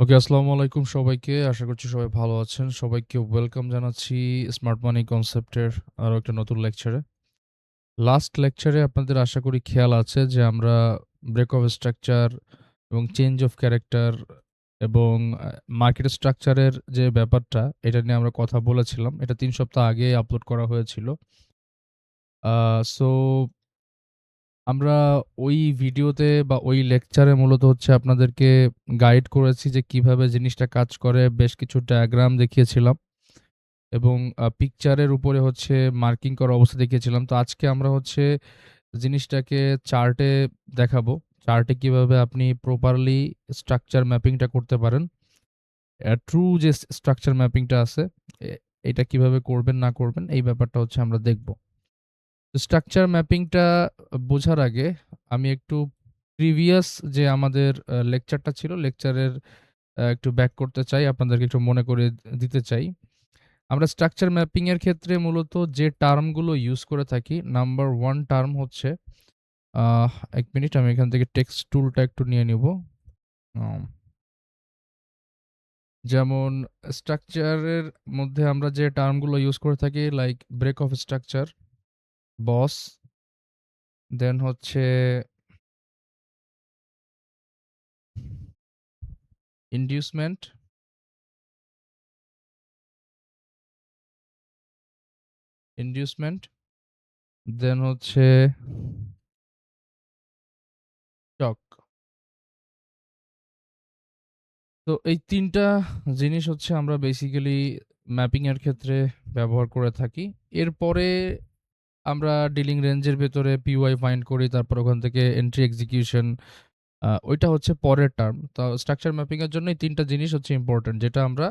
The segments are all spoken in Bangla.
ওকে, আসসালামু আলাইকুম সবাইকে। আশা করছি সবাই ভালো আছেন। সবাইকে ওয়েলকাম জানাচ্ছি স্মার্ট মানি কনসেপ্টের আরো একটা নতুন লেকচারে। লাস্ট লেকচারে আপনাদের আশা করি খেয়াল আছে যে আমরা ব্রেক অফ স্ট্রাকচার এবং চেঞ্জ অফ ক্যারেক্টার এবং মার্কেট স্ট্রাকচারের যে ব্যাপারটা, এটা নিয়ে আমরা কথা বলেছিলাম। এটা ৩ সপ্তাহ আগে আপলোড করা হয়েছিল। সো আমরা ওই ভিডিওতে বা ওই লেকচারে মূলত হচ্ছে আপনাদেরকে গাইড করেছি যে কিভাবে জিনিসটা কাজ করে। বেশ কিছু ডায়াগ্রাম দেখিয়েছিলাম এবং পিকচারের উপরে হচ্ছে মার্কিং করা অবস্থা দেখিয়েছিলাম। তো আজকে আমরা হচ্ছে জিনিসটাকে চার্টে দেখাবো। চার্টে কিভাবে আপনি প্রপারলি স্ট্রাকচার ম্যাপিংটা করতে পারেন। ট্রু যে স্ট্রাকচার ম্যাপিংটা আছে, এ এটা কিভাবে করবেন না করবেন এই ব্যাপারটা হচ্ছে আমরা দেখব। স্ট্রাকচার ম্যাপিংটা বোঝার আগে আমি একটু প্রিভিয়াস যে আমাদের লেকচারটা ছিল, লেকচারের একটু ব্যাক করতে চাই। আপনাদেরকে একটু মনে করিয়ে দিতে চাই। আমরা স্ট্রাকচার ম্যাপিং এর ক্ষেত্রে মূলত যে টার্মগুলো ইউজ করে থাকি, নাম্বার 1 টার্ম হচ্ছে ১ মিনিট আমি এখান থেকে টেক্সট টুলটা একটু নিয়ে নিবো। আম যেমন স্ট্রাকচারের মধ্যে আমরা যে টার্মগুলো ইউজ করে থাকি লাইক ব্রেক অফ স্ট্রাকচার, বস, দেন হচ্ছে ইনডিউসমেন্ট, ইনডিউসমেন্ট, দেন হচ্ছে চক। তো এই ৩ টা জিনিস হচ্ছে আমরা বেসিক্যালি ম্যাপিং এর ক্ষেত্রে ব্যবহার করে থাকি। এরপরে আমরা ডিলিং রেঞ্জের ভেতরে PY ফাইন্ড করি। তারপর ওখান থেকে এন্ট্রি এক্সিকিউশন ওইটা হচ্ছে পরের টার্ম। তো স্ট্রাকচার ম্যাপিং এর জন্য এই ৩ টা জিনিস হচ্ছে ইম্পোর্টেন্ট, যেটা আমরা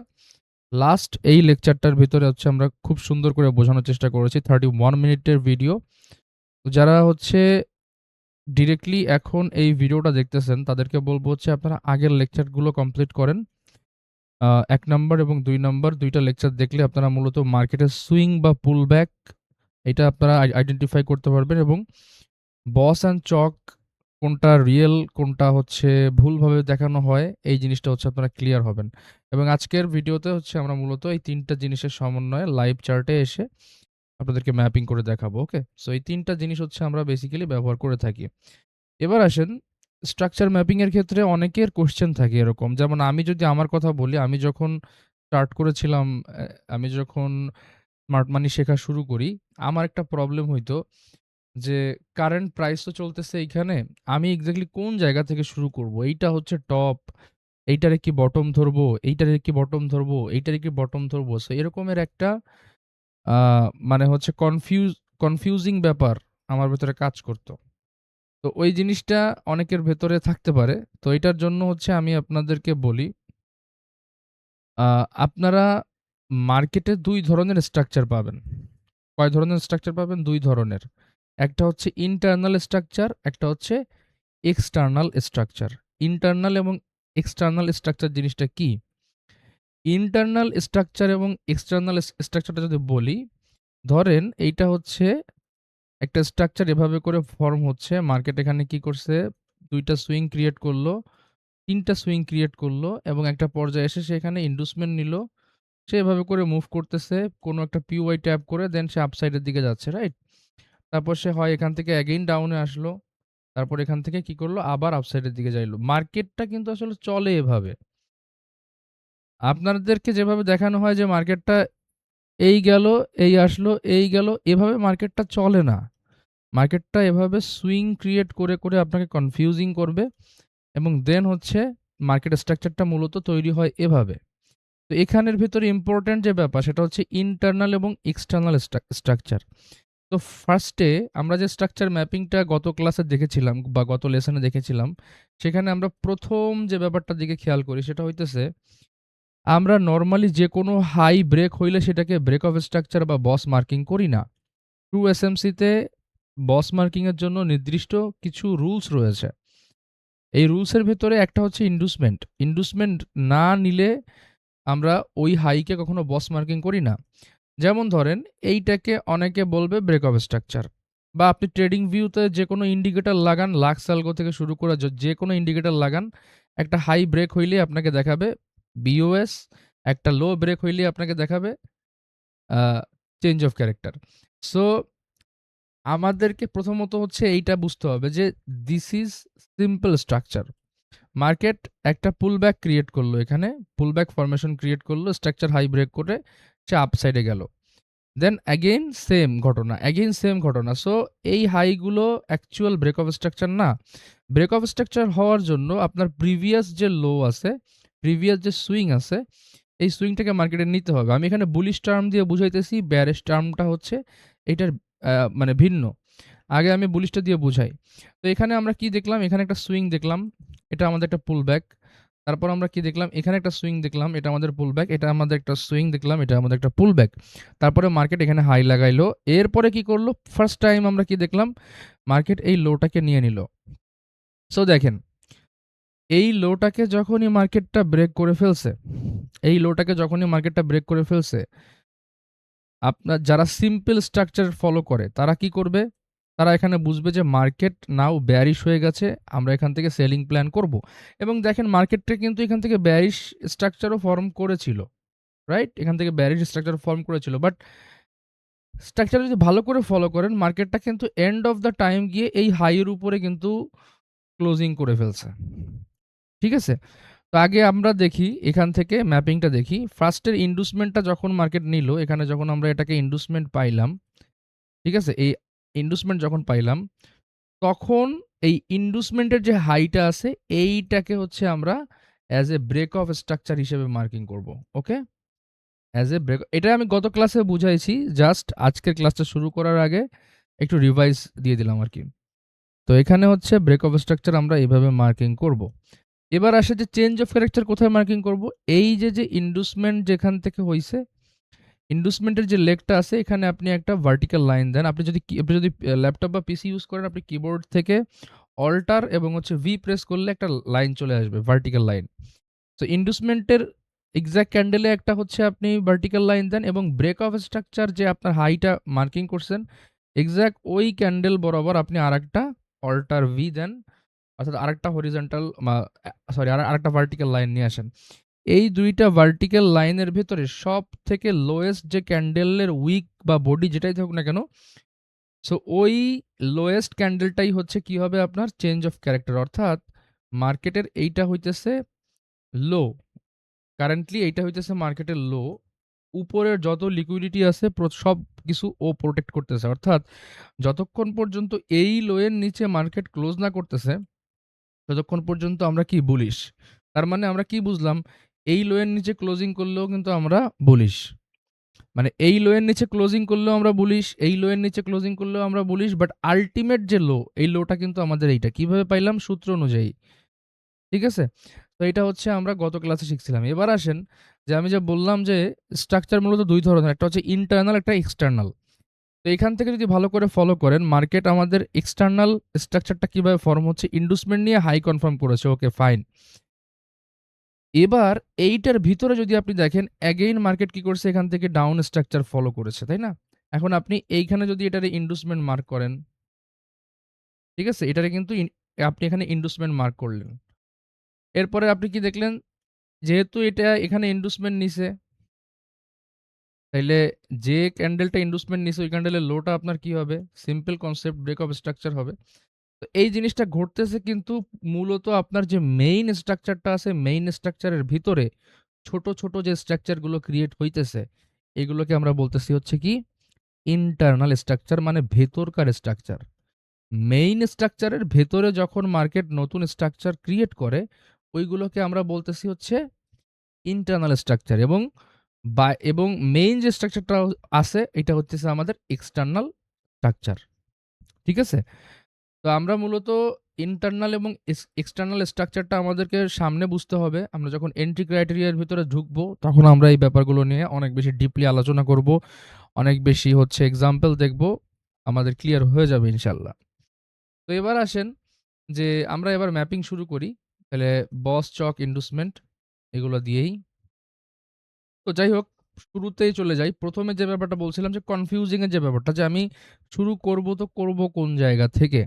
লাস্ট এই লেকচারটার ভিতরে হচ্ছে আমরা খুব সুন্দর করে বোঝানোর চেষ্টা করেছি। 31 মিনিটের ভিডিও। যারা হচ্ছে ডিরেক্টলি এখন এই ভিডিওটা দেখতেছেন তাদেরকে বলব হচ্ছে আপনারা আগের লেকচারগুলো কমপ্লিট করেন। ১ নাম্বার এবং ২ নাম্বার ২ টা লেকচার দেখলে আপনারা মূলত মার্কেটের সুইং বা পুল ব্যাক এটা আপনারা আইডেন্টিফাই করতে পারবেন এবং বস অ্যান্ড চক কোনটা রিয়েল, কোনটা হচ্ছে ভুলভাবে দেখানো হয়, এই জিনিসটা হচ্ছে আপনারা ক্লিয়ার হবেন। এবং আজকের ভিডিওতে হচ্ছে আমরা মূলত এই ৩ টা জিনিসের সমন্বয়ে লাইভ চার্টে এসে আপনাদেরকে ম্যাপিং করে দেখাবো। ওকে? সো এই ৩ টা জিনিস হচ্ছে আমরা বেসিক্যালি ব্যবহার করে থাকি। এবার আসেন স্ট্রাকচার ম্যাপিং এর ক্ষেত্রে অনেকের কোয়েশ্চেন থাকে এরকম। যেমন আমি যদি আমার কথা বলি, আমি যখন স্টার্ট করেছিলাম, আমি যখন স্মার্ট মানি শেখা শুরু করি, আমার একটা প্রবলেম হইতো যে কারেন্ট প্রাইস তো চলতেছে এইখানে। আমি এক্সাক্টলি কোন জায়গা থেকে শুরু করব? এইটা হচ্ছে টপ, এইটারে কি বটম ধরবো? এইটারে কি বটম ধরবো? এইটারে কি বটম ধরবো? সো এরকমের একটা আ মানে হচ্ছে কনফিউজিং ব্যাপার আমার ভেতরে কাজ করত। তো ওই জিনিসটা অনেকের ভেতরে থাকতে পারে। তো এটার জন্য হচ্ছে আমি আপনাদেরকে বলি, আ আপনারা মার্কেটে ২ ধরনের স্ট্রাকচার পাবেন। কয় ধরনের স্ট্রাকচার পাবেন? ২ ধরনের। একটা হচ্ছে ইন্টারনাল স্ট্রাকচার, একটা হচ্ছে এক্সটার্নাল স্ট্রাকচার। ইন্টারনাল এবং এক্সটার্নাল স্ট্রাকচার জিনিসটা কি? ইন্টারনাল স্ট্রাকচার এবং এক্সটার্নাল স্ট্রাকচারটা যদি বলি, ধরেন এইটা হচ্ছে একটা স্ট্রাকচার এভাবে করে ফর্ম হচ্ছে। মার্কেট এখানে কি করছে? ২ টা সুইং ক্রিয়েট করলো, ৩ টা সুইং ক্রিয়েট করলো এবং একটা পর্যায়ে এসে সে এখানে ইন্ডুসমেন্ট নিল। সে এভাবে করে মুভ করতেছে। কোনো একটা PY ট্যাপ করে দেন সে আপসাইড এর দিকে যাচ্ছে, রাইট? তারপর সে হয় এখান থেকে এগেইন ডাউন এ আসলো। তারপর এখান থেকে কি করলো? আবার আপসাইড এর দিকে যাইলো। মার্কেটটা কিন্তু আসলে চলে এভাবে। আপনাদেরকে যেভাবে দেখানো হয় যে মার্কেটটা এই গেল, এই আসলো, এই গেল, এভাবে মার্কেটটা চলে না। মার্কেটটা এভাবে সুইং ক্রিয়েট করে আপনাকে কনফিউজিং করবে এবং দেন হচ্ছে মার্কেট স্ট্রাকচারটা মূলত তৈরি হয় এভাবে। তো এখানের ভেতরে ইম্পোর্টেন্ট যে ব্যাপার সেটা হচ্ছে ইন্টারনাল এবং এক্সটার্নাল স্ট্রাকচার। তো ফার্স্টে আমরা যে স্ট্রাকচার ম্যাপিংটা গত ক্লাসে দেখেছিলাম বা গত লেসনে দেখেছিলাম, সেখানে আমরা ১ম যে ব্যাপারটার দিকে খেয়াল করি সেটা হইতেছে আমরা নরমালি যেকোনো হাই ব্রেক হইলে সেটাকে ব্রেক অফ স্ট্রাকচার বা বস মার্কিং করি না। ট্রু এসএমসি তে বস মার্কিং এর জন্য নির্দিষ্ট কিছু রুলস রয়েছে। এই রুলসের ভেতরে একটা হচ্ছে ইন্ডুসমেন্ট। ইন্ডুসমেন্ট না নিলে আমরা ওই হাইকে কখনো বস মার্কিং করি না। যেমন ধরেন এইটাকে অনেকে বলবে ব্রেক অফ স্ট্রাকচার বা আপনি ট্রেডিং ভিউতে যেকোনো ইন্ডিকেটর লাগান, লাক্স অ্যালগো থেকে শুরু করে যেকোনো ইন্ডিকেটর লাগান, একটা হাই ব্রেক হইলে আপনাকে দেখাবে BOS, একটা লো ব্রেক হইলে আপনাকে দেখাবে চেঞ্জ অফ ক্যারেক্টার। সো আমাদেরকে প্রথমত হচ্ছে এইটা বুঝতে হবে যে this is simple structure. Market একটা পুলব্যাক ক্রিয়েট করলো, এখানে পুলব্যাক ফরমেশন ক্রিয়েট করলো, স্ট্রাকচার হাই ব্রেক করে সে আপসাইডে গেল। দেন অ্যাগেইন সেম ঘটনা। সো এই হাইগুলো অ্যাকচুয়াল ব্রেক অফ স্ট্রাকচার না। ব্রেক অফ স্ট্রাকচার হওয়ার জন্য আপনার প্রিভিয়াস যে লো আছে, প্রিভিয়াস যে সুইং আছে, এই সুইংটাকে মার্কেটে নিতে হবে। আমি এখানে বুলিশ টার্ম দিয়ে বুঝাইতেছি, বেয়ারিশ টার্মটা হচ্ছে এটার মানে ভিন্ন। আগে আমি বুলিশটা দিয়ে বুঝাই। তো এখানে আমরা কি দেখলাম? এখানে একটা সুইং দেখলাম, এটা আমাদের একটা পুলব্যাক। তারপর আমরা কি দেখলাম? এখানে একটা সুইং দেখলাম, এটা আমাদের পুলব্যাক। এটা আমাদের একটা সুইং দেখলাম, এটা আমাদের একটা পুলব্যাক। তারপরে মার্কেট এখানে হাই লাগাইলো। এরপরে কি করলো? ফার্স্ট টাইম আমরা কি দেখলাম? মার্কেট এই লোটাকে নিয়ে নিল। সো দেখেন, এই লোটাকে যখনই মার্কেটটা ব্রেক করে ফেলছে, আপনার যারা সিম্পল স্ট্রাকচার ফলো করে তারা কি করবে? তারা এখানে বুঝবে যে মার্কেট নাও বেয়ারিশ হয়ে গেছে, আমরা এখান থেকে সেলিং প্ল্যান করব। এবং দেখেন মার্কেটটা কিন্তু এখান থেকে বেয়ারিশ স্ট্রাকচারও ফর্ম করেছিল, রাইট? এখান থেকে বেয়ারিশ স্ট্রাকচার ফর্ম করেছিল, বাট স্ট্রাকচার যদি ভালো করে ফলো করেন, মার্কেটটা কিন্তু এন্ড অফ দ্য টাইম গিয়ে এই হাইয়ের উপরে কিন্তু ক্লোজিং করে ফেলছে। ঠিক আছে? তো আগে আমরা দেখি, এখান থেকে ম্যাপিংটা দেখি। ফার্স্টের ইন্ডুসমেন্টটা যখন মার্কেট নিল, এখানে যখন আমরা এটাকে ইন্ডুসমেন্ট পাইলাম, ঠিক আছে? এই ইন্ডুসমেন্ট যখন পাইলাম, তখন এই ইন্ডুসমেন্টের যে হাইটা আছে, এইটাকে হচ্ছে আমরা as a break of structure হিসেবে মার্কিং করব। ওকে? অ্যাজ এ ব্রেক, এটা আমি গত ক্লাসে বুঝাইছি। জাস্ট আজকের ক্লাসটা শুরু করার আগে একটু রিভাইজ দিয়ে দিলাম আরকি। তো এখানে হচ্ছে ব্রেক অফ স্ট্রাকচার আমরা এভাবে মার্কিং করব। এবার আসে যে চেঞ্জ অফ ক্যারেক্টার কোথায় মার্কিং করব? এই যে ইন্ডুসমেন্ট যেখান থেকে হইছে, ইন্ডুসমেন্টের যে লেগটা আছে, এখানে আপনি একটা ভার্টিক্যাল লাইন দেন। আপনি যদি ল্যাপটপ বা পিসি ইউজ করেন, আপনি কিবোর্ড থেকে অল্টার এবং হচ্ছে ভি প্রেস করলে একটা লাইন চলে আসবে, ভার্টিক্যাল লাইন। তো ইন্ডুসমেন্টের এক্সাক্ট ক্যান্ডেলে একটা হচ্ছে আপনি ভার্টিক্যাল লাইন দেন, এবং ব্রেক অফ স্ট্রাকচার যে আপনার হাইটা মার্কিং করছেন, এক্সাক্ট ওই ক্যান্ডেল বরাবর আপনি আরেকটা অল্টার ভি দেন, অর্থাৎ আরেকটা হরিজন্টাল আরেকটা ভার্টিক্যাল লাইন নিয়ে আসেন। এই দুইটা ভার্টিক্যাল লাইনের ভেতরে সব থেকে লোয়েস্ট যে ক্যান্ডেলের উইক বা বডি যেটাই থাকুক না কেন, সো ওই লোয়েস্ট ক্যান্ডেলটাই হচ্ছে কি হবে? আপনার চেঞ্জ অফ ক্যারেক্টার। অর্থাৎ মার্কেটের এইটা হইতেছে লো, কারেন্টলি এইটা হইতেছে মার্কেটের লো। উপরের যত লিকুইডিটি আছে সব কিছু ও প্রোটেক্ট করতেছে। অর্থাৎ যতক্ষণ পর্যন্ত এই লো এর নিচে মার্কেট ক্লোজ না করতেছে, ততক্ষণ পর্যন্ত আমরা কি বুলিশ। তার মানে আমরা কি বুঝলাম? এই লো এর নিচে ক্লোজিং করলেও কিন্তু আমরা বুলিশ। মানে এই লো এর নিচে ক্লোজিং করলেও আমরা বুলিশ, এই লো এর নিচে ক্লোজিং করলেও আমরা বুলিশ, বাট আল্টিমেট যে লো, এই লোটা কিন্তু আমাদের এইটা। কিভাবে পাইলাম? সূত্র অনুযায়ী। ঠিক আছে? তো এটা হচ্ছে আমরা গত ক্লাসে শিখছিলাম। এবার আসেন যে আমি যে বললাম যে স্ট্রাকচার মূলত ২ ধরনের। একটা হচ্ছে ইন্টারনাল, একটা এক্সটার্নাল। তো এখান থেকে যদি ভালো করে ফলো করেন, মার্কেট আমাদের এক্সটার্নাল স্ট্রাকচারটা কিভাবে ফর্ম হচ্ছে? ইন্ডুসমেন্ট নিয়ে হাই কনফার্ম করেছে। ওকে, ফাইন। এবার এইটার ভিতরে যদি আপনি দেখেন, অ্যাগেইন মার্কেট কি করছে? এখান থেকে ডাউন স্ট্রাকচার ফলো করেছে, তাই না? এখন আপনি এইখানে যদি এটারে ইন্ডুসমেন্ট মার্ক করেন, ঠিক আছে? এটারে কিন্তু আপনি এখানে ইন্ডুসমেন্ট মার্ক করলেন। এরপরে আপনি কি দেখলেন? যেহেতু এটা এখানে ইন্ডুসমেন্ট নিছে, তাইলে যে ক্যান্ডেলটা ইন্ডুসমেন্ট নিছে, ওই ক্যান্ডেলের লোটা আপনার কি হবে? Simple concept, break of structure হবে। তো এই জিনিসটা ঘটতেছে কিন্তু মূলত আপনার যে মেইন স্ট্রাকচারটা আছে, মেইন স্ট্রাকচারের ভিতরে ছোট যে স্ট্রাকচারগুলো ক্রিয়েট হইতেছে, এগুলোকে আমরা বলতেছি হচ্ছে কি? ইন্টারনাল স্ট্রাকচার, মানে ভেতরকার স্ট্রাকচার। মেইন স্ট্রাকচারের ভেতরে যখন মার্কেট নতুন স্ট্রাকচার ক্রিয়েট করে, ওইগুলোকে আমরা বলতেছি হচ্ছে ইন্টারনাল স্ট্রাকচার। এবং মেইন যে স্ট্রাকচারটা আছে, এটা হচ্ছে আমাদের এক্সটার্নাল স্ট্রাকচার। ঠিক আছে? তো আমরা মূলত ইন্টারনাল এবং এক্সটার্নাল স্ট্রাকচারটা আমাদেরকে সামনে বুঝতে হবে। আমরা যখন এন্ট্রি ক্রাইটেরিয়ার ভিতরে ঢুকবো, তখন আমরা এই ব্যাপারগুলো নিয়ে অনেক বেশি ডিপলি আলোচনা করব। অনেক বেশি হচ্ছে এক্সাম্পল দেখব। আমাদের ক্লিয়ার হয়ে যাবে ইনশাআল্লাহ। তো এবার আসেন যে আমরা এবার ম্যাপিং শুরু করি। তাহলে বস, চক, ইন্ডুসমেন্ট এগুলো দিয়েই। তো যাই হোক, শুরুতেই চলে যাই। ১ম এ যে ব্যাপারটা বলছিলাম, যে কনফিউজিং এর যে ব্যাপারটা, যে আমি শুরু করব তো করব কোন জায়গা থেকে?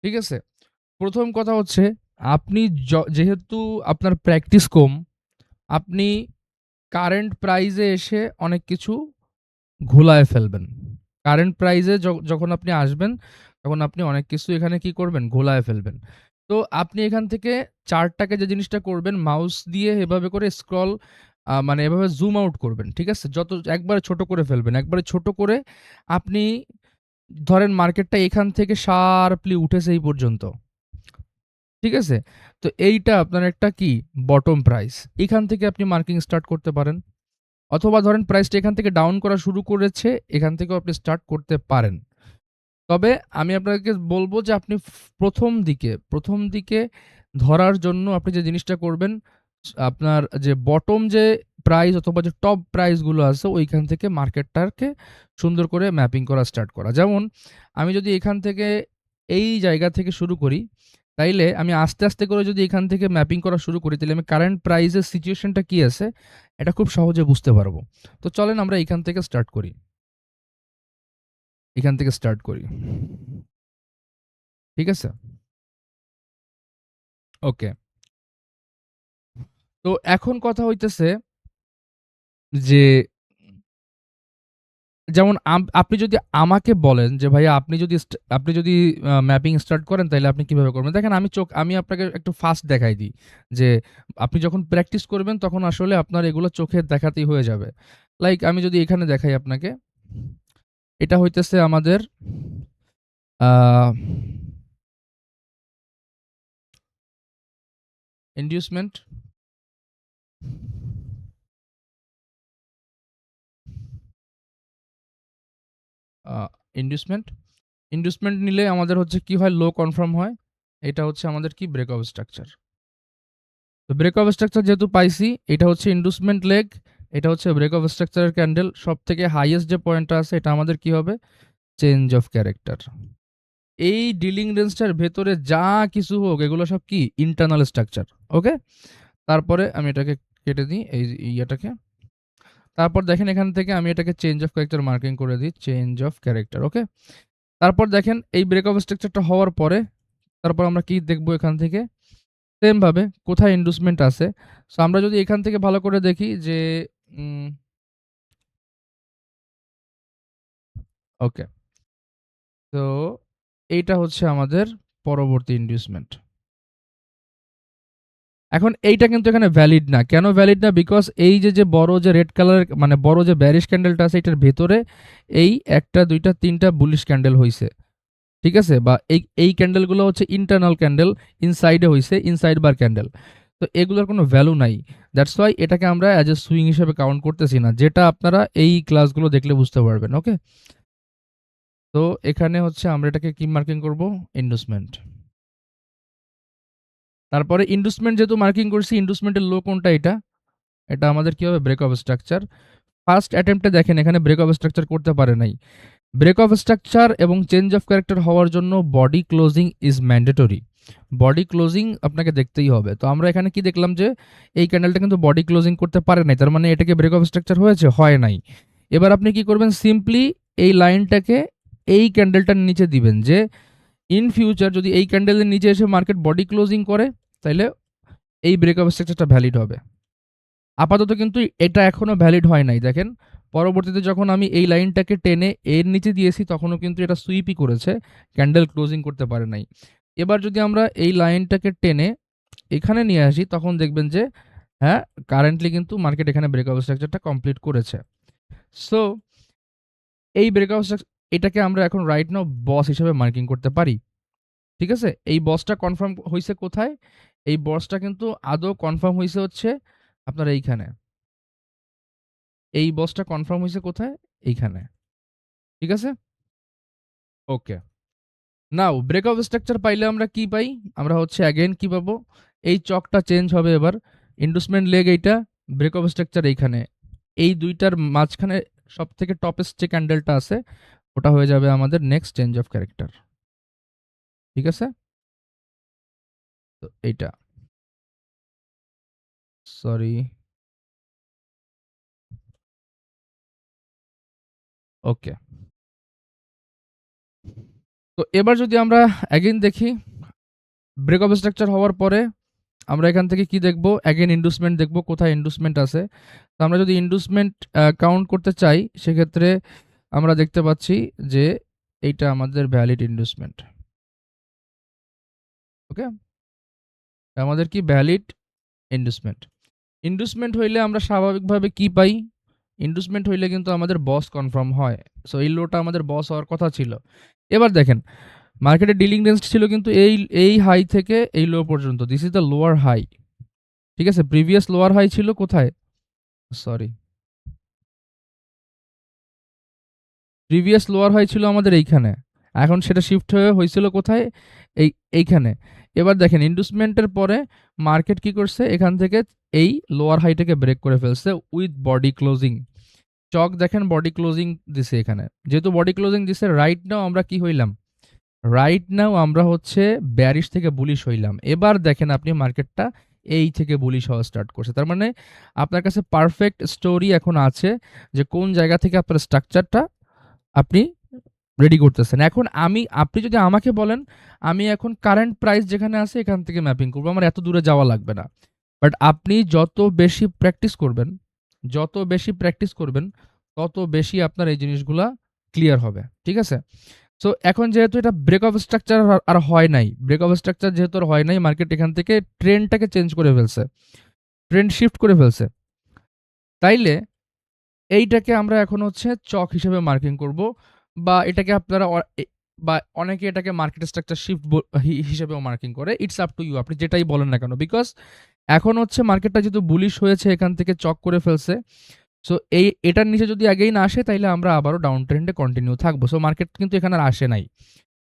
ঠিক আছে? ১ম কথা হচ্ছে আপনি যেহেতু আপনার প্র্যাকটিস কম, আপনি কারেন্ট প্রাইজে এসে অনেক কিছু ঘোলায় ফেলবেন। কারেন্ট প্রাইজে যখন আপনি আসবেন, তখন আপনি অনেক কিছু এখানে কি করবেন? ঘোলায় ফেলবেন। তো আপনি এখান থেকে চার্টটাকে যে জিনিসটা করবেন, মাউস দিয়ে এভাবে করে স্ক্রল মানে এভাবে জুম আউট করবেন। ঠিক আছে? একবারে ছোট করে ফেলবেন। একবারে ছোট করে আপনি ধরেন মার্কেটটা এখান থেকে শার্পলি উঠেছে এই পর্যন্ত। ঠিক আছে? তো এইটা আপনার একটা কি? Bottom price. এখান থেকে আপনি মার্কিং স্টার্ট করতে পারেন। অথবা ধরেন প্রাইসটা এখান থেকে ডাউন করা শুরু করেছে, এখান থেকেও আপনি স্টার্ট করতে পারেন। তবে আমি আপনাকে বলব যে আপনি ১ম দিকে ধরার জন্য আপনি যে জিনিসটা করবেন, আপনার যে বটম যে প্রাইস অথবা যে টপ প্রাইস গুলো আছে ওইখান থেকে মার্কেটটাকে সুন্দর করে ম্যাপিং করা স্টার্ট করা। যেমন আমি যদি এখান থেকে এই জায়গা থেকে শুরু করি, তাইলে আমি আস্তে, আস্তে করে যদি এখান থেকে ম্যাপিং করা শুরু করি, তাহলে আমি কারেন্ট প্রাইস এর সিচুয়েশনটা কি আছে, এটা খুব সহজে বুঝতে পারব। তো চলেন আমরা এখান থেকে স্টার্ট করি। এখান থেকে স্টার্ট করি। ঠিক আছে? ওকে। তো এখন কথা হইতেছে যে যেমন আপনি যদি আমাকে বলেন যে ভাইয়া আপনি যদি ম্যাপিং স্টার্ট করেন তাইলে আপনি কিভাবে করবেন? দেখেন আমি আপনাকে একটু ফাস্ট দেখাই দিই যে আপনি যখন প্র্যাকটিস করবেন তখন আসলে আপনার এগুলো চোখে দেখাতেই হয়ে যাবে। লাইক আমি যদি এখানে দেখাই আপনাকে, এটা হইতেছে আমাদের আ ইনডিউসমেন্ট আ ইনডিউসমেন্ট। ইনডিউসমেন্ট নিলে আমাদের হচ্ছে কি হয়? লো কনফার্ম হয়। এটা হচ্ছে আমাদের কি? Breakup structure. তো ব্রেকআপ স্ট্রাকচার যেহেতু পাইছি, এটা হচ্ছে ইন্ডুসমেন্ট লেগ, এটা হচ্ছে ব্রেকআপ স্ট্রাকচারের ক্যান্ডেল। সবথেকে হাইয়েস্ট যে পয়েন্টটা আছে এটা আমাদের কি হবে? Change of character. এই ডিলিং রেঞ্জটার ভেতরে যা কিছু হোক এগুলো সব কি? Internal structure. ওকে? তারপরে আমি এটাকে কেটে দিই এই ইয়াটাকে। তারপর দেখেন এখান থেকে আমি এটাকে চেঞ্জ অফ ক্যারেক্টার মার্কিং করে দিই। Change of character. ওকে? তারপর দেখেন এই ব্রেকআপ স্ট্রাকচারটা হওয়ার পরে তারপর আমরা কি দেখব এখান থেকে? সেম ভাবে কোথায় ইন্ডুসমেন্ট আছে। সো আমরা যদি এখান থেকে ভালো করে দেখি যে উম ওকে। তো এইটা হচ্ছে আমাদের পরবর্তী ইন্ডিউসমেন্ট। এখন এইটা কিন্তু এখানে ভ্যালিড না। কেন ভ্যালিড না? বিকজ এই যে বড় যে রেড কালারের মানে বড় যে বেয়ারিশ ক্যান্ডেলটা আছে এটার ভেতরে এই ১ টা ২ টা ৩ টা বুলিশ ক্যান্ডেল হইছে। ঠিক আছে? বা এই ক্যান্ডেলগুলো হচ্ছে ইন্টারনাল ক্যান্ডেল, ইনসাইডে হইছে, ইনসাইড বার ক্যান্ডেল। তো এগুলোর কোনো ভ্যালু নাই। দ্যাটস ওয়াই এটাকে আমরা অ্যাজ এ সুইং হিসেবে কাউন্ট করতেছি না। যেটা আপনারা এই ক্লাসগুলো দেখলে বুঝতে পারবেন। ওকে? তো এখানে হচ্ছে আমরা এটাকে কি মার্কিং করব? ইন্ডুসমেন্ট। তারপরে ইন্ডুসমেন্ট যেহেতু মার্কিং করছি, ইন্ডুসমেন্টের লো কোনটা এটা? এটা আমাদের কি হবে? Break of structure. ফার্স্ট অ্যাটেম্পটে দেখেন এখানে ব্রেক অফ স্ট্রাকচার করতে পারে নাই। ব্রেক অফ স্ট্রাকচার এবং চেঞ্জ অফ ক্যারেক্টার হওয়ার জন্য body closing is mandatory. Body closing আপনাকে দেখতেই হবে। তো আমরা এখানে কি দেখলাম যে এই ক্যান্ডেলটা কিন্তু বডি ক্লোজিং করতে পারে নাই। তার মানে এটাকে ব্রেক অফ স্ট্রাকচার হয়েছে? হয় নাই। এবার আপনি কি করবেন? সিম্পলি এই লাইনটাকে এই ক্যান্ডেলটার নিচে দিবেন যে ইন ফিউচার যদি এই ক্যান্ডেলের নিচে এসে মার্কেট বডি ক্লোজিং করে তাইলে এই ব্রেকআপ স্ট্রাকচারটা ভ্যালিড হবে। আপাতত কিন্তু এটা এখনো ভ্যালিড হয় নাই। দেখেন পরবর্তীতে যখন আমি এই লাইনটাকে টেনে এর নিচে দিয়েছি তখনও কিন্তু এটা সুইপই করেছে, ক্যান্ডেল ক্লোজিং করতে পারে নাই। এবার যদি আমরা এই লাইনটাকে টেনে এখানে নিয়ে আসি তখন দেখবেন যে হ্যাঁ, কারেন্টলি কিন্তু মার্কেট এখানে ব্রেকআপ স্ট্রাকচারটা কমপ্লিট করেছে। সো এই ব্রেকআপ এটাকে আমরা এখন রাইট নাও বস হিসেবে মার্কিং করতে পারি। ঠিক আছে? এই বসটা কনফার্ম হইছে কোথায়? এই বসটা কিন্তু আদৌ কনফার্ম হইছে হচ্ছে আপনার এইখানে। এই বসটা কনফার্ম হইছে কোথায়? এইখানে। ঠিক আছে? ওকে। নাও ব্রেকআপ স্ট্রাকচার পাইলে আমরা কি পাই? আমরা হচ্ছে এগেইন কি পাবো? এই চকটা চেঞ্জ হবে এবার। ইন্ডুসমেন্ট লেগ এইটা, ব্রেকআপ স্ট্রাকচার এইখানে। এই ২ টার মাঝখানে সবথেকে টপেস্ট যে ক্যান্ডেলটা আছে ওটা হয়ে যাবে আমাদের নেক্সট চেঞ্জ অফ ক্যারেক্টার। ঠিক আছে? তো এইটা। সরি। ওকে। তো এবার যদি আমরা এগেইন দেখি ব্রেক অফ স্ট্রাকচার হওয়ার পরে আমরা এখান থেকে কি দেখব? অ্যাগেন ইন্ডুসমেন্ট দেখব, কোথায় ইন্ডুসমেন্ট আছে। তো আমরা যদি ইন্ডুসমেন্ট কাউন্ট করতে চাই, সেক্ষেত্রে আমরা দেখতে পাচ্ছি যে এইটা আমাদের ভ্যালিড ইন্ডুসমেন্ট। ওকে? আমাদের কি ভ্যালিড ইন্ডুসমেন্ট। ইন্ডুসমেন্ট হইলে আমরা স্বাভাবিকভাবে কি পাই? ইন্ডুসমেন্ট হইলে কিন্তু আমাদের বস কনফার্ম হয়। সো এই লোটা আমাদের বস হওয়ার কথা ছিল। এবার দেখেন, মার্কেটের ডিলিং রেঞ্জ ছিল কিন্তু এই হাই থেকে এই লো পর্যন্ত। This is the lower high. ঠিক আছে? প্রিভিয়াস লোয়ার হাই ছিল কোথায়? সরি। প্রিভিয়াস লোয়ার হাই ছিল আমাদের এইখানে। এখন সেটা শিফট হয়ে হয়েছিল কোথায়? এইখানে। এবার দেখেন ইন্ডুসমেন্টের পরে মার্কেট কি করছে? এখান থেকে এই লোয়ার হাইটাকে ব্রেক করে ফেলছে উইথ বডি ক্লোজিং। চক দেখেন বডি ক্লোজিং দিছে এখানে। যেহেতু বডি ক্লোজিং দিছে, রাইট নাও আমরা কি হইলাম? রাইট নাও আমরা হচ্ছে বেয়ারিশ থেকে বুলিশ হইলাম। এবার দেখেন আপনি মার্কেটটা এই থেকে বুলিশ হওয়া স্টার্ট করছে। তার মানে আপনার কাছে পারফেক্ট স্টোরি এখন আছে যে কোন জায়গা থেকে আপনার স্ট্রাকচারটা আপনি রেডি করতেছেন। এখন আপনি যদি আমাকে বলেন, আমি এখন কারেন্ট প্রাইস যেখানে আছে এখান থেকে ম্যাপিং করব। আমার এত দূরে যাওয়া লাগবে না। বাট আপনি যত বেশি প্র্যাকটিস করবেন, তত বেশি আপনার এই জিনিসগুলা ক্লিয়ার হবে। ঠিক আছে? সো এখন যেহেতু এটা ব্রেক অফ স্ট্রাকচার আর হয় নাই, ব্রেক অফ স্ট্রাকচার যেহেতু আর হয় নাই, মার্কেট এখান থেকে ট্রেন্ডটাকে চেঞ্জ করে ফেলছে। ট্রেন্ড শিফট করে ফেলছে। তাইলে এইটাকে আমরা এখন হচ্ছে চক হিসেবে মার্কিং করব, বা এটাকে আপনারা বা অনেকে এটাকে মার্কেট স্ট্রাকচার শিফট হিসেবেও মার্কিং করে। ইটস আপ টু ইউ, আপনি যেটাই বলেন না কেন। বিকজ এখন হচ্ছে মার্কেটটা যেহেতু বুলিশ হয়েছে, এখান থেকে চক করে ফেলছে। সো এটার নিচে যদি আগেই না আসে, তাইলে আমরা আবারও ডাউন ট্রেন্ডে কন্টিনিউ থাকবো। সো মার্কেট কিন্তু এখানে আর আসে নাই।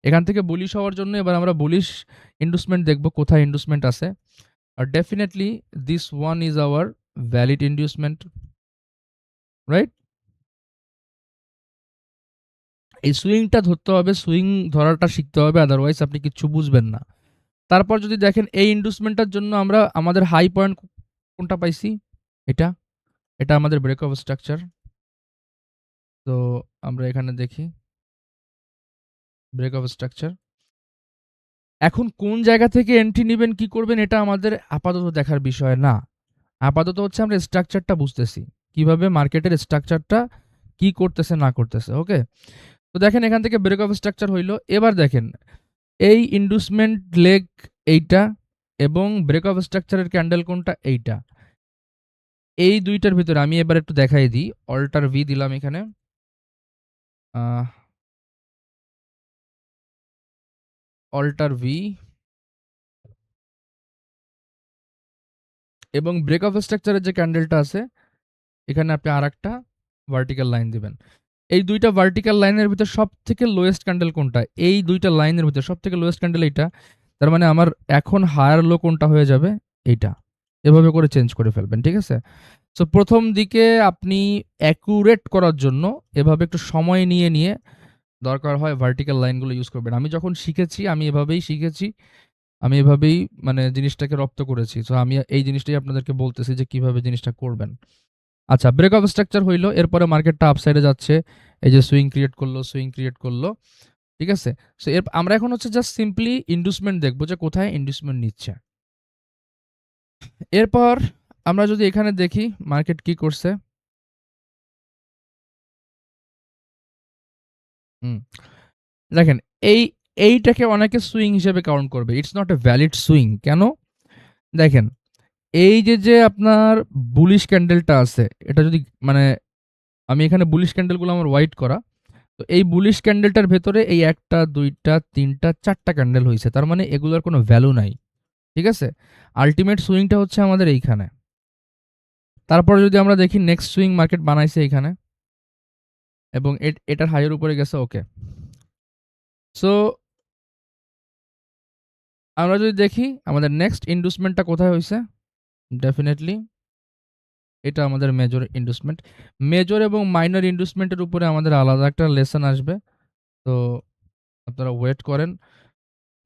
এখান থেকে বুলিশ হওয়ার জন্য এবার আমরা বুলিশ ইন্ডুসমেন্ট দেখব, কোথায় ইন্ডুসমেন্ট আছে। আর definitely this one is our valid inducement, right? এই সুইংটা ধরতে হবে, সুইং ধরাটা শিখতে হবে, আদারওয়াইজ আপনি কিচ্ছু বুঝবেন না। তারপর যদি দেখেন এই ইন্ডুসমেন্টটার জন্য আমরা আমাদের হাই পয়েন্ট কোনটা পাইছি? এটা। এটা আমাদের ব্রেক অফ স্ট্রাকচার। তো আমরা এখানে দেখি ব্রেক অফ স্ট্রাকচার। এখন কোন জায়গা থেকে এন্ট্রি নিবেন, কি করবেন, এটা আমাদের আপাতত দেখার বিষয় না। আপাতত হচ্ছে আমরা স্ট্রাকচারটা বুঝতেছি, কিভাবে মার্কেটের স্ট্রাকচারটা কি করতেছে না করতেছে। ওকে? তো দেখেন এখান থেকে ব্রেক অফ স্ট্রাকচার হইলো। এবার দেখেন এই ইন্ডুসমেন্ট লেগ এইটা, এবং ব্রেক অফ স্ট্রাকচারের ক্যান্ডেল কোনটা? এইটা। এই দুইটার ভিতরে আমি এবার একটু দেখাই দিই। অল্টার ভি দিলাম এখানে। অল্টার ভি এবং ব্রেক অফ স্ট্রাকচারের যে ক্যান্ডেলটা আছে, এখানে আপনি আরেকটা ভার্টিক্যাল লাইন দিবেন। এই দুইটা ভার্টিক্যাল লাইনের ভিতর সবথেকে লোয়েস্ট ক্যান্ডেল কোনটা? এই দুইটা লাইনের ভিতর সবথেকে লোয়েস্ট ক্যান্ডেল এইটা। তার মানে আমার এখন হায়ার লো কোনটা হয়ে যাবে? এইটা। এভাবে করে চেঞ্জ করে ফেলবেন। ঠিক আছে? সো প্রথম দিকে আপনি অ্যাকুরেট করার জন্য এভাবে একটু সময় নিয়ে দরকার হয় ভার্টিক্যাল লাইনগুলো ইউজ করবেন। আমি যখন শিখেছি আমি এভাবেই শিখেছি। আমি এভাবেই মানে জিনিসটাকে রপ্ত করেছি। সো আমি এই জিনিসটাই আপনাদেরকে বলতেছি যে কিভাবে জিনিসটা করবেন। আচ্ছা, ব্রেক অফ স্ট্রাকচার হইলো। এরপরে মার্কেটটা আপসাইডে যাচ্ছে। এই যে সুইং ক্রিয়েট করলো। ঠিক আছে? সো আমরা এখন হচ্ছে জাস্ট সিম্পলি ইন্ডুসমেন্ট দেখব যে কোথায় ইন্ডুসমেন্ট নিচ্ছে। এরপর আমরা যদি এখানে দেখি মার্কেট কি করছে। দেখেন এইটাকে অনেকে সুইং হিসেবে কাউন্ট করবে। It's not a valid swing. কেন? দেখেন এই যে আপনার বুলিশ ক্যান্ডেলটা আছে, এটা যদি মানে আমি এখানে বুলিশ ক্যান্ডেলগুলো আমার হোয়াইট করা। তো এই বুলিশ ক্যান্ডেলটার ভেতরে এই ১ টা ২ টা ৩ টা ৪ টা ক্যান্ডেল হইছে। তার মানে এগুলোর কোনো ভ্যালু নাই। ঠিক আছে? আল্টিমেট সুইংটা হচ্ছে আমাদের এইখানে। তারপরে যদি আমরা দেখি নেক্সট সুইং মার্কেট বানাইছে এইখানে, এবং এটার হাইয়ের উপরে গেছে। ওকে। সো আমরা যদি দেখি আমাদের নেক্সট ইন্ডুসমেন্টটা কোথায় হইছে? ডেফিনিটলি এটা আমাদের মেজর ইন্ডুসমেন্ট। মেজর এবং মাইনর ইন্ডুসমেন্টের উপরে আমাদের আলাদা একটা লেসন আসবে। তো আপনারা ওয়েট করেন।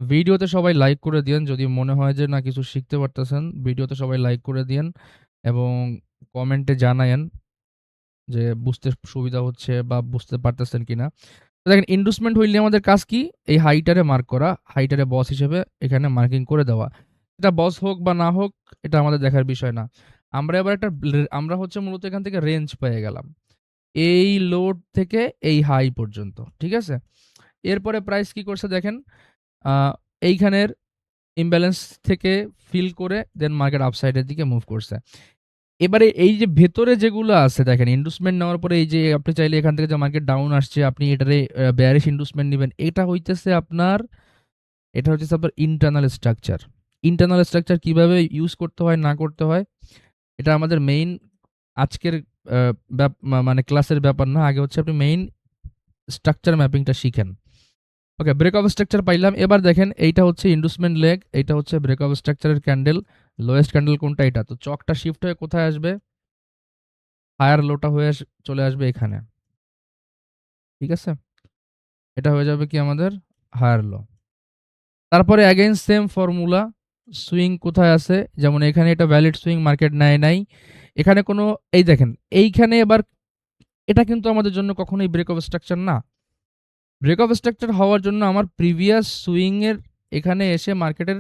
ভিডিওতে সবাই লাইক করে দিয়েন, যদি মনে হয় যে না কিছু শিখতে পারতেছেন। ভিডিওতে সবাই লাইক করে দিয়েন এবং কমেন্টে জানায়েন যে বুঝতে সুবিধা হচ্ছে বা বুঝতে পারতেছেন কিনা। দেখেন ইন্ডুসমেন্ট হইলে আমাদের কাজ কি? এই হাইটারে মার্ক করা, হাইটারে বস হিসেবে এখানে মার্কিং করে দেওয়া। এটা বস হোক বা না হোক এটা আমাদের দেখার বিষয় না। আমরা এবার একটা আমরা হচ্ছে মূলত এখান থেকে রেঞ্জ পেয়ে গেলাম। এই লোড থেকে এই হাই পর্যন্ত। ঠিক আছে? এরপরে প্রাইস কি করছে দেখেন, আ এইখানের ইমব্যালেন্স থেকে ফিল করে দেন মার্কেট আপসাইড এর দিকে মুভ করছে। এবারে এই যে ভেতরে যেগুলো আছে দেখেন ইন্ডুসমেন্ট নেওয়ার পরে এই যে আপনি চাইলে এখান থেকে যে মার্কেট ডাউন আসছে আপনি এটারে বেয়ারিশ ইন্ডুসমেন্ট নিবেন। এটা হইতেছে আপনার ইন্টারনাল স্ট্রাকচার। ইন্টারনাল স্ট্রাকচার কিভাবে ইউজ করতে হয় না করতে হয় এটা আমাদের মেইন আজকের আ মানে ক্লাসের ব্যাপার না। আগে হচ্ছে আপনি মেইন স্ট্রাকচার ম্যাপিংটা শিখেন। ওকে, ব্রেক অফ স্ট্রাকচার পাইলাম। এবার দেখেন এইটা হচ্ছে ইন্ডুসমেন্ট লেগ, এইটা হচ্ছে ব্রেক অফ স্ট্রাকচারের ক্যান্ডেল। লোয়েস্ট ক্যান্ডেল কোনটা? এটা। তো চকটা শিফট হয়ে কোথায় আসবে? হায়ার লোটা হয়ে চলে আসবে এখানে। ঠিক আছে? এটা হয়ে যাবে কি আমাদের হায়ার লো। তারপরে অ্যাগেইন সেম ফর্মুলা। সুইং কোথায় আছে? যেমন এখানে এটা ভ্যালিড সুইং মার্কেট নেয় নাই। এখানে কোনো এই দেখেন এইখানে এবার এটা কিন্তু আমাদের জন্য কখনোই ব্রেক অফ স্ট্রাকচার না। ব্রেক অফ স্ট্রাকচার হওয়ার জন্য আমার প্রিভিয়াস সুইং এর এখানে এসে মার্কেটের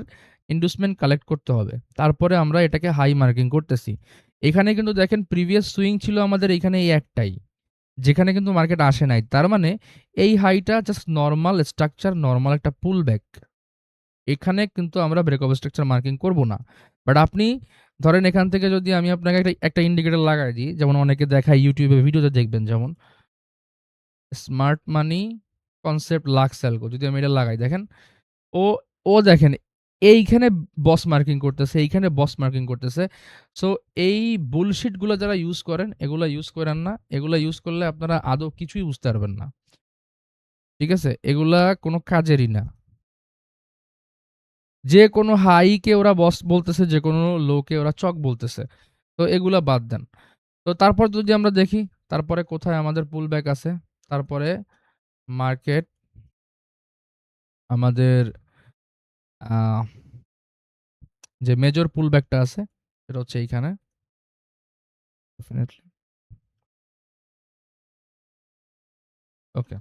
ইন্ডুসমেন্ট কালেক্ট করতে হবে। তারপরে আমরা এটাকে হাই মার্কিং করতেছি। এখানে কিন্তু দেখেন প্রিভিয়াস সুইং ছিল আমাদের এখানে এই একটাই। যেখানে কিন্তু মার্কেট আসে নাই। তার মানে এই হাইটা জাস্ট নরমাল স্ট্রাকচার, নরমাল একটা পুল ব্যাক। এখানে কিন্তু আমরা ব্রেক অফ স্ট্রাকচার মার্কিং করব না। বাট আপনি ধরেন এখান থেকে যদি আমি আপনাকে একটা ইন্ডিকেটর লাগায় দিই, যেমন অনেকে দেখায় YouTube এ ভিডিওতে দেখবেন যেমন smart money concept Lux Algo যদি আমি এটা লাগাই দেখেন, ও ও দেখেন এইখানে বস মার্কিং করতেছে, এইখানে বস মার্কিং করতেছে। সো এই বুলশিট গুলো যারা ইউজ করেন, এগুলা ইউজ করেন না। এগুলা ইউজ করলে আপনারা আদৌ কিছুই বুঝতে পারবেন না। ঠিক আছে? এগুলা কোনো কাজেরই না। যে কোনো হাইকে ওরা বস বলতেছে, যে কোনো লোকে ওরা চক বলতেছে। তো এগুলা বাদ দেন। তো তারপর যদি আমরা দেখি, তারপরে কোথায় আমাদের পুল ব্যাক আছে? তারপরে মার্কেট আমাদের আ যে মেজর পুল ব্যাকটা আছে, সেটা হচ্ছে এইখানে। ডেফিনিটলি। ওকে।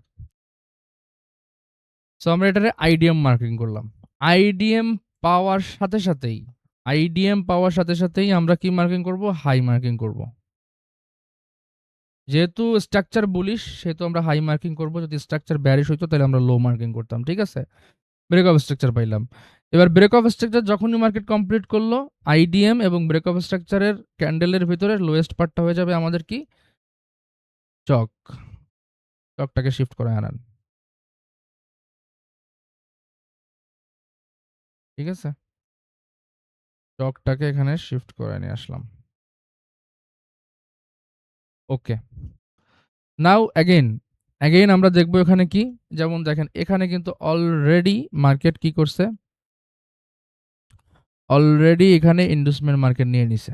সো আমরা এটারে আইডিএম মার্কিং করলাম। আইডিএম পাওয়ার সাথে সাথেই আইডিএম পাওয়ার সাথে সাথেই আমরা কি মার্কিং করব? হাই মার্কিং করব। যেহেতু স্ট্রাকচার বুলিশ সেহেতু আমরা হাই মার্কিং করব। যদি স্ট্রাকচার বেয়ারিশ হইতো তাহলে আমরা লো মার্কিং করতাম। ঠিক আছে? ব্রেক অফ স্ট্রাকচার পাইলাম। এবার ব্রেক অফ স্ট্রাকচার যখনই মার্কেট কমপ্লিট করলো, আইডিএম এবং ব্রেক অফ স্ট্রাকচারের ক্যান্ডেলের ভিতরে লোয়েস্ট পার্টটা হয়ে যাবে আমাদের কি? চক। চকটাকে শিফট করে আনান। ঠিক আছে? চকটাকে এখানে শিফট করে নিয়ে আসলাম। ওকে। নাও এগেইন আমরা দেখব এখানে কি? যেমন দেখেন এখানে কিন্তু অলরেডি মার্কেট কি করছে? অলরেডি এখানে ইন্ডুসমেন্ট মার্কেট নিয়ে নিছে।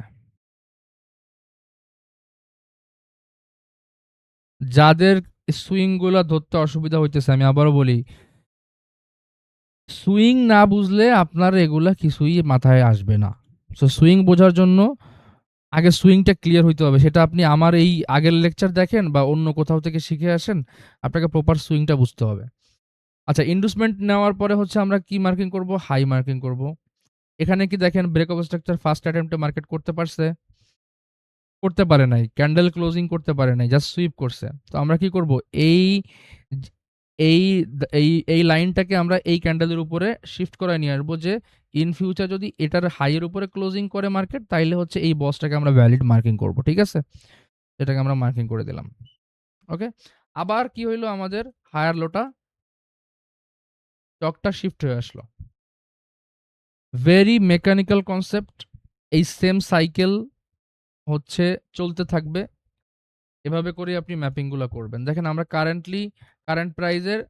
যাদের সুইং গুলা ধরতে অসুবিধা হইতেছে আমি আবারও বলি, সুইং না বুঝলে আপনার এগুলা কিছুই মাথায় আসবে না। সো সুইং বোঝার জন্য আগে সুইংটা ক্লিয়ার হইতে হবে। সেটা আপনি আমার এই আগের লেকচার দেখেন বা অন্য কোথাও থেকে শিখে আসেন, আপনাকে প্রপার সুইংটা বুঝতে হবে। আচ্ছা, ইন্ডুসমেন্ট নেওয়ার পরে হচ্ছে আমরা কি মার্কিং করব? হাই মার্কিং করব। এখানে কি দেখেন ব্রেক অফ স্ট্রাকচার ফার্স্ট অ্যাটেম্পটে মার্কেট করতে পারছে? করতে পারে নাই। ক্যান্ডেল ক্লোজিং করতে পারে নাই। জাস্ট সুইপ করছে। তো আমরা কি করব? এই জ এই এই লাইনটাকে আমরা এই ক্যান্ডেলের উপরে শিফট করায় নিয়ে আসবো যে ইন ফিউচার যদি এটার হাই এর উপরে ক্লোজিং করে মার্কেট তাইলে হচ্ছে এই বসটাকে আমরা ভ্যালিড মার্কিং করব। ঠিক আছে? এটাকে আমরা মার্কিং করে দিলাম। ওকে? আবার কি হইলো আমাদের হায়ার লোটা চকটা শিফট হয়ে আসলো। Very mechanical concept. এই সেম সাইকেল হচ্ছে চলতে থাকবে। এভাবে করেই আপনি ম্যাপিং গুলা করবেন। দেখেন আমরা কারেন্ট প্রাইস এর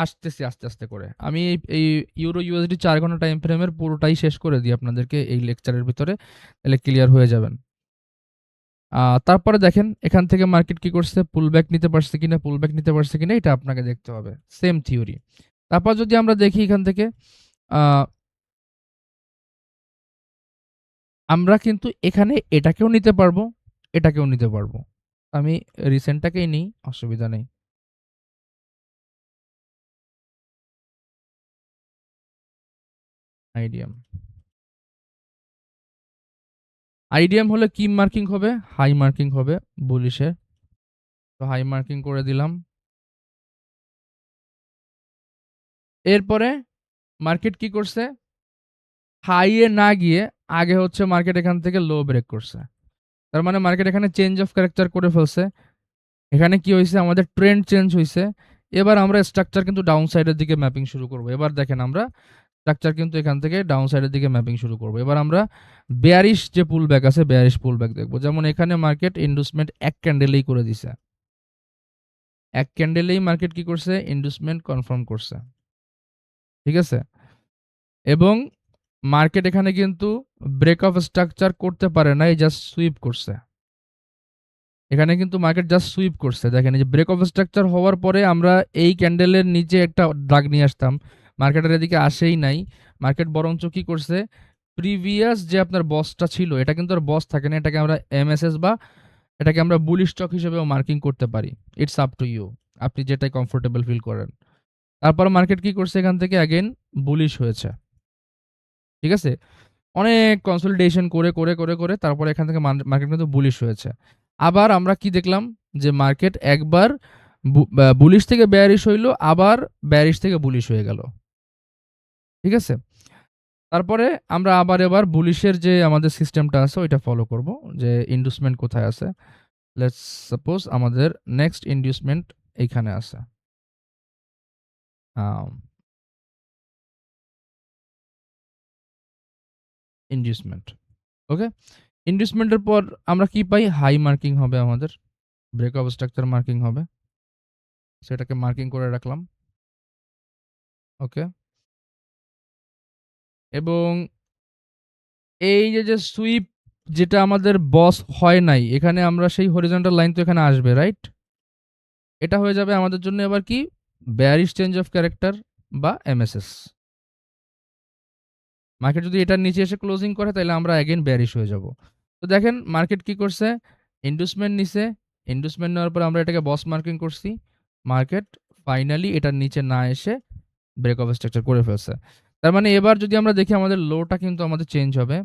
আসতেছি আস্তে করে। আমি এই ইউরো ইউএসডি ৪ ঘন্টা টাইম ফ্রেমের পুরোটাই শেষ করে দিই আপনাদেরকে এই লেকচারের ভিতরে। তাহলে ক্লিয়ার হয়ে যাবেন। তারপরে দেখেন এখান থেকে মার্কেট কি করছে? পুলব্যাক নিতে পারছে কিনা, পুলব্যাক নিতে পারছে কিনা এটা আপনাকে দেখতে হবে। Same theory. তারপর যদি আমরা দেখি এখান থেকে আ আমরা কিন্তু এখানে এটাকেও নিতে পারবো, এটাকেও নিতে পারবো। আমি রিসেন্টটাকেই নিই, অসুবিধা নেই। আইডিএম। আইডিএম হলে কি মার্কিং হবে? হাই মার্কিং হবে বুলিশে। তো হাই মার্কিং করে দিলাম। এরপরে মার্কেট কি করছে? হাই এ না গিয়ে আগে হচ্ছে মার্কেট এখান থেকে লো ব্রেক করছে। তার মানে মার্কেট এখানে চেঞ্জ অফ ক্যারেক্টার করে ফেলছে। এখানে কি হইছে? আমাদের ট্রেন্ড চেঞ্জ হইছে। এবার আমরা স্ট্রাকচার কিন্তু ডাউন সাইডের দিকে ম্যাপিং শুরু করব। এবার দেখেন আমরা স্ট্রাকচার কিন্তু এখান থেকে ডাউন সাইডের দিকে ম্যাপিং শুরু করব। এবার আমরা বেয়ারিশ যে পুলব্যাক আছে, বেয়ারিশ পুলব্যাক দেখব। যেমন এখানে মার্কেট ইন্ডুসমেন্ট এক ক্যান্ডেলেই করে দিছে। এক ক্যান্ডেলেই মার্কেট কি করছে? ইন্ডুসমেন্ট কনফার্ম করছে। ঠিক আছে? এবং মার্কেট এখানে কিন্তু ব্রেক অফ স্ট্রাকচার করতে পারে নাই, জাস্ট সুইপ করছে। এখানে কিন্তু মার্কেট জাস্ট সুইপ করছে। দেখেন এই যে ব্রেক অফ স্ট্রাকচার হওয়ার পরে আমরা এই ক্যান্ডেলের নিচে একটা দাগ নিয়ে আসতাম। মার্কেটের এদিকে আসেই নাই। মার্কেট বরঞ্চ কি করছে? প্রিভিয়াস যে আপনার বসটা ছিল, এটা কিন্তু আর বস থাকে না। এটাকে আমরা এমএসএস বা এটাকে আমরা বুলিশ স্টক হিসেবেও মার্কিং করতে পারি। It's up to you. আপনি যেটাই কমফোর্টেবল ফিল করেন। তারপর মার্কেট কি করছে? এখান থেকে অ্যাগেইন বুলিশ হয়েছে। ঠিক আছে? অনেক কনসলিডেশন করে তারপরে এখান থেকে মার্কেট কিন্তু বুলিশ হয়েছে। আবার আমরা কি দেখলাম? যে মার্কেট একবার বুলিশ থেকে বেয়ারিশ হইল, আবার বেয়ারিশ থেকে বুলিশ হয়ে গেল। ঠিক আছে? তারপরে আমরা আবার এবার বুলিশের যে আমাদের সিস্টেমটা আছে ওইটা ফলো করব, যে ইন্ডুসমেন্ট কোথায় আছে। লেটস সাপোজ আমাদের নেক্সট ইন্ডিউসমেন্ট এইখানে আছে। ইন্ডিউসমেন্ট। ওকে? ইন্ডিউসমেন্টের পর আমরা কি পাই? হাই মার্কিং হবে আমাদের। ব্রেক অফ স্ট্রাকচার মার্কিং হবে। সেটাকে মার্কিং করে রাখলাম। ওকে? এবং এই যে সুইপ যেটা আমাদের বস হয় নাই, এখানে আমরা সেই হরিজন্টাল লাইন তো এখানে আসবে, রাইট? এটা হয়ে যাবে আমাদের জন্য এবার কি? বেয়ারিশ চেঞ্জ অফ ক্যারেক্টার বা এমএসএস। মার্কেট যদি এটার নিচে এসে ক্লোজিং করে তাহলে আমরা অ্যাগেইন বেয়ারিশ হয়ে যাব। তো দেখেন মার্কেট কি করছে? ইন্ডুসমেন্ট নিছে। ইন্ডুসমেন্ট নেওয়ার পর আমরা এটাকে বস মার্কিং করছি। মার্কেট ফাইনালি এটার নিচে না এসে ব্রেক অফ স্ট্রাকচার করে ফেলছে। তার মানে এবার যদি আমরা দেখি আমাদের লোটা কিন্তু আমাদের চেঞ্জ হবে।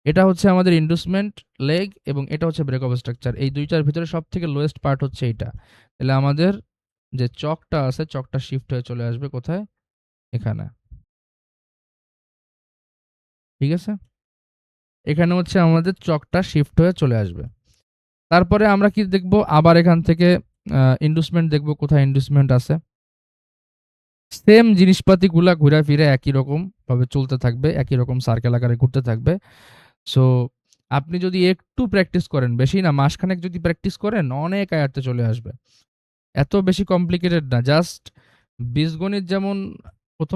এটা হচ্ছে আমাদের ইন্ডুসমেন্ট লেগ এবং এটা হচ্ছে ব্রেক অফ স্ট্রাকচার। এই দুইটার ভিতরে সবথেকে লোয়েস্ট পার্ট হচ্ছে এইটা। তাহলে আমাদের যে চকটা আছে, চকটা শিফট হয়ে চলে আসবে কোথায়? এখানে। ঠিক আছে? এখানে হচ্ছে আমাদের চকটা শিফট হয়ে চলে আসবে। তারপরে আমরা কি দেখব? আবার এখান থেকে ইন্ডুসমেন্ট দেখব, কোথায় ইন্ডুসমেন্ট আছে। সেম জিনিসপাতিগুলা ঘুরা ফিরে একই রকম ভাবে চলতে থাকবে, একই রকম সার্কেল আকারে ঘুরতে থাকবে। সো আপনি যদি একটু প্র্যাকটিস করেন, বেশি না, মাসখানেক যদি প্র্যাকটিস করেন, অনেক আয়ত্তে চলে আসবে। এত বেশি কমপ্লিকেটেড না। জাস্ট বীজগণিত যেমন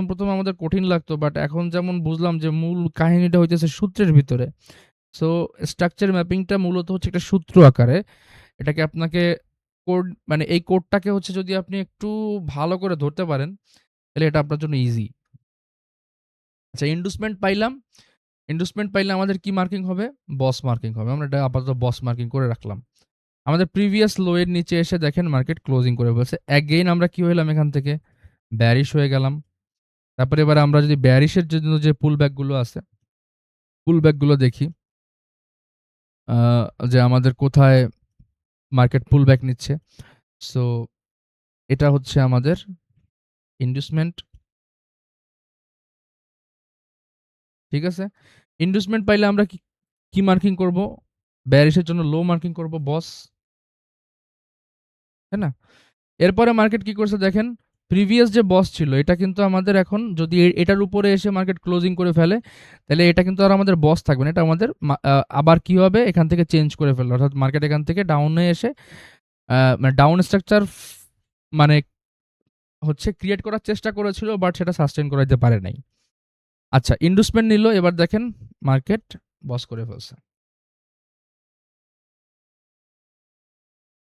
প্রথম আমাদের কঠিন লাগতো, বাট এখন যেমন বুঝলাম যে মূল কাহিনীটা হইতেছে সূত্রের ভিতরে। সো স্ট্রাকচার ম্যাপিংটা মূলত হচ্ছে একটা সূত্র আকারে। এটাকে আপনাকে কোড, মানে এই কোডটাকে হচ্ছে যদি আপনি একটু ভালো করে ধরতে পারেন, তাহলে এটা আপনার জন্য ইজি। আচ্ছা, ইন্ডুসমেন্ট পাইলাম। ইন্ডুসমেন্ট পাইলে আমাদের কি মার্কিং হবে? বস মার্কিং হবে। আমরা এটা আপাতত বস মার্কিং করে রাখলাম। আমাদের প্রিভিয়াস লো এর নিচে এসে দেখেন মার্কেট ক্লোজিং করে ফেলছে। অ্যাগেইন আমরা কি হইলাম? এখান থেকে বেয়ারিশ হয়ে গেলাম। তারপরে এবার আমরা যদি বেয়ারিশের জন্য যে পুলব্যাক গুলো আছে, পুলব্যাক গুলো দেখি যে আমাদের কোথায় মার্কেট পুলব্যাক নিচ্ছে। সো এটা হচ্ছে আমাদের ইন্ডুসমেন্ট। ঠিক আছে? ইন্ডুসমেন্ট পাইলে আমরা কি মার্কিং করব? বেয়ারিশের জন্য লো মার্কিং করব, বস। তাই না? এরপরে মার্কেট কি করছে দেখেন, প্রিভিয়াস যে বস ছিল এটা কিন্তু আমাদের এখন যদি এটার উপরে এসে মার্কেট ক্লোজিং করে ফেলে, তাহলে এটা কিন্তু আর আমাদের বস থাকবে না। এটা আমাদের আবার কি হবে? এখান থেকে চেঞ্জ করে ফেললো। অর্থাৎ মার্কেট এখান থেকে ডাউনে এসে মানে ডাউন স্ট্রাকচার মানে হচ্ছে ক্রিয়েট করার চেষ্টা করেছিল, বাট সেটা সাস্টেইন করাইতে পারে নাই। আচ্ছা, ইন্ডুসমেন্ট নিল। এবার দেখেন মার্কেট বস করে ফেলছে।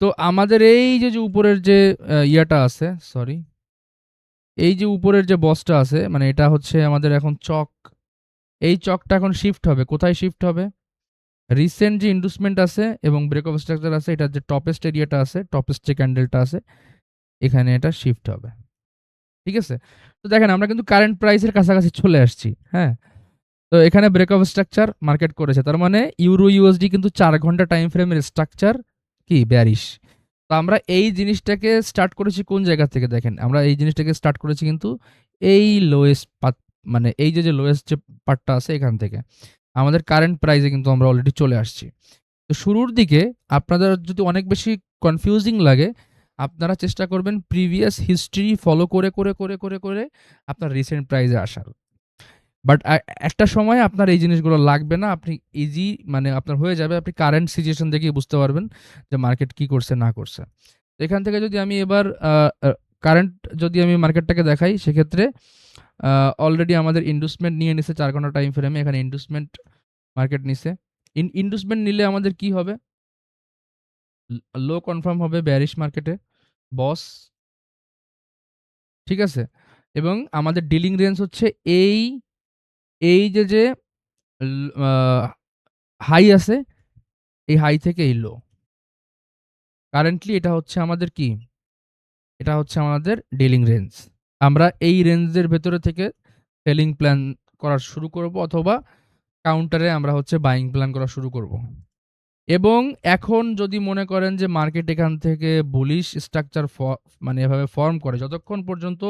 তো আমাদের এই যে উপরের যে ইয়াটা আছে, সরি, এই যে উপরের যে বসটা আছে, মানে এটা হচ্ছে আমাদের এখন চক। এই চকটা এখন শিফট হবে। কোথায় শিফট হবে? রিসেন্ট যে ইন্ডুসমেন্ট আছে এবং ব্রেক অফ স্ট্রাকচার আছে, এটার যে টপেস্ট এরিয়াটা আছে, টপেস্ট যে ক্যান্ডেলটা আছে, এখানে এটা শিফট হবে। ঠিক আছে? তো দেখেন আমরা কিন্তু কারেন্ট প্রাইসের কাছাকাছি চলে আসছি। হ্যাঁ? তো এখানে ব্রেকআপ স্ট্রাকচার মার্কেট করেছে। তার মানে ইউরো ইউএসডি কিন্তু ৪ ঘন্টা টাইম ফ্রেমের স্ট্রাকচার কি বেয়ারিশ। তো আমরা এই জিনিসটাকে স্টার্ট করেছি কোন জায়গা থেকে দেখেন। আমরা এই জিনিসটাকে স্টার্ট করেছি কিন্তু এই লোয়েস্ট পাত মানে এই যে লোয়েস্ট যে পার্টটা আছে এখান থেকে। আমাদের কারেন্ট প্রাইসে কিন্তু আমরা অলরেডি চলে আসছি। তো শুরুর দিকে আপনাদের যদি অনেক বেশি কনফিউজিং লাগে, আপনারা চেষ্টা করবেন প্রিভিয়াস হিস্ট্রি ফলো করে আপনার রিসেন্ট প্রাইসে আসার। বাট একটা সময় আপনার এই জিনিসগুলো লাগবে না। আপনি ইজি মানে আপনার হয়ে যাবে। আপনি কারেন্ট সিচুয়েশন দেখেই বুঝতে পারবেন যে মার্কেট কি করছে না করছে। তো এখান থেকে যদি আমি এবার কারেন্ট যদি আমি মার্কেটটাকে দেখাই সেক্ষেত্রে অলরেডি আমাদের ইন্ডুসমেন্ট নিয়ে নিছে ৪ ঘন্টা টাইম ফ্রেমে। এখানে ইন্ডুসমেন্ট মার্কেট নিছে। ইন্ডুসমেন্ট নিলে আমাদের কি হবে? লো কনফার্ম হবে বেয়ারিশ মার্কেটে, বস। ঠিক আছে? এবং আমাদের ডিলিং রেঞ্জ হচ্ছে এই, এই যে আ হাই আছে, এই হাই থেকে এই লো। কারেন্টলি এটা হচ্ছে আমাদের কি? এটা হচ্ছে আমাদের ডিলিং রেঞ্জ। আমরা এই রেঞ্জের ভেতরে থেকে সেলিং প্ল্যান করা শুরু করব অথবা কাউন্টারে আমরা হচ্ছে বাইং প্ল্যান করা শুরু করব। এবং এখন যদি মনে করেন যে মার্কেট এখান থেকে বুলিশ স্ট্রাকচার মানে এভাবে ফর্ম করে যতক্ষণ পর্যন্ত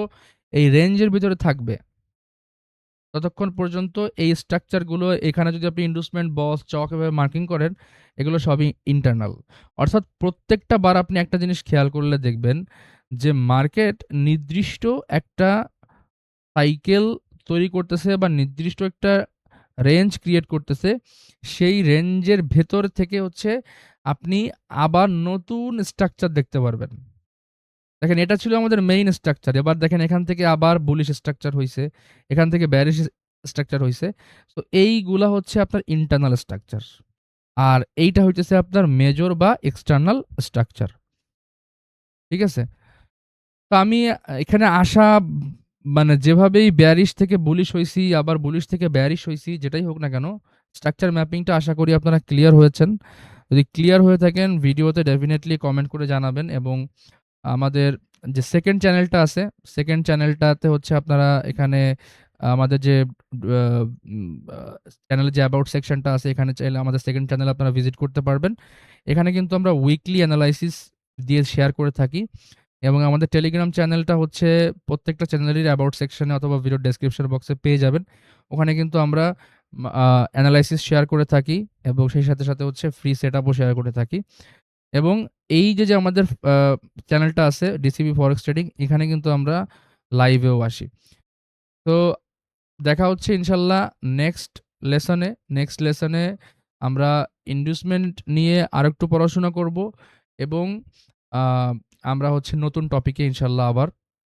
এই রেঞ্জের ভিতরে থাকবে, ততক্ষণ পর্যন্ত এই স্ট্রাকচারগুলো এখানে যদি আপনি ইন্ডুসমেন্ট, বস, চক এভাবে মার্কিং করেন, এগুলো সবই ইন্টারনাল। অর্থাৎ প্রত্যেকটা বার আপনি একটা জিনিস খেয়াল করলে দেখবেন যে মার্কেট নির্দিষ্ট একটা সাইকেল তৈরি করতেছে বা নির্দিষ্ট একটা রেঞ্জ ক্রিয়েট করতেছে। সেই রেঞ্জের ভেতর থেকে হচ্ছে আপনি আবার নতুন স্ট্রাকচার দেখতে পারবেন। দেখেন এটা ছিল আমাদের মেইন স্ট্রাকচার। এবার দেখেন এখান থেকে আবার বুলিশ স্ট্রাকচার হইছে। এখান থেকে বেয়ারিশ স্ট্রাকচার হইছে। সো এইগুলা হচ্ছে আপনার ইন্টারনাল স্ট্রাকচার। আর এইটা হইতেছে আপনার মেজর বা এক্সটার্নাল স্ট্রাকচার। ঠিক আছে? তো আমি এখানে আসা মানে যেভাবেই বেয়ারিশ থেকে বুলিশ হইছি, আবার বুলিশ থেকে বেয়ারিশ হইছি, যেটাই হোক না কেন, স্ট্রাকচার ম্যাপিংটা আশা করি আপনারা ক্লিয়ার হয়েছেন। যদি ক্লিয়ার হয়ে থাকেন ভিডিওতে ডেফিনিটলি কমেন্ট করে জানাবেন এবং আমাদের যে সেকেন্ড চ্যানেলটা আছে, সেকেন্ড চ্যানেলটাতে হচ্ছে আপনারা এখানে আমাদের যে আ উম আ চ্যানেলের যে অ্যাবাউট সেকশনটা আছে এখানে চাইলে আমাদের সেকেন্ড চ্যানেলে আপনারা ভিজিট করতে পারবেন। এখানে কিন্তু আমরা উইকলি এনালাইসিস দিয়ে শেয়ার করে থাকি এবং আমাদের টেলিগ্রাম চ্যানেলটা হচ্ছে প্রত্যেকটা চ্যানেলেরই অ্যাবাউট সেকশনে অথবা ভিডিও ডেসক্রিপশন বক্সে পেয়ে যাবেন। ওখানে কিন্তু আমরা এনালাইসিস শেয়ার করে থাকি এবং সেই সাথে হচ্ছে ফ্রি সেটআপও শেয়ার করে থাকি। এবং এই যে আমাদের চ্যানেলটা আছে ডিসিবি ফরেক্স ট্রেডিং, এখানে কিন্তু আমরা লাইভেও আসি। তো দেখা হচ্ছে ইনশাআল্লাহ নেক্সট লেসনে। নেক্সট লেসনে আমরা ইনভেস্টমেন্ট নিয়ে আরেকটু পড়াশোনা করব এবং আ আমরা হচ্ছে নতুন টপিকে ইনশাআল্লাহ আবার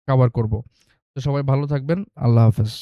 কভার করব। তো সবাই ভালো থাকবেন। আল্লাহ হাফেজ।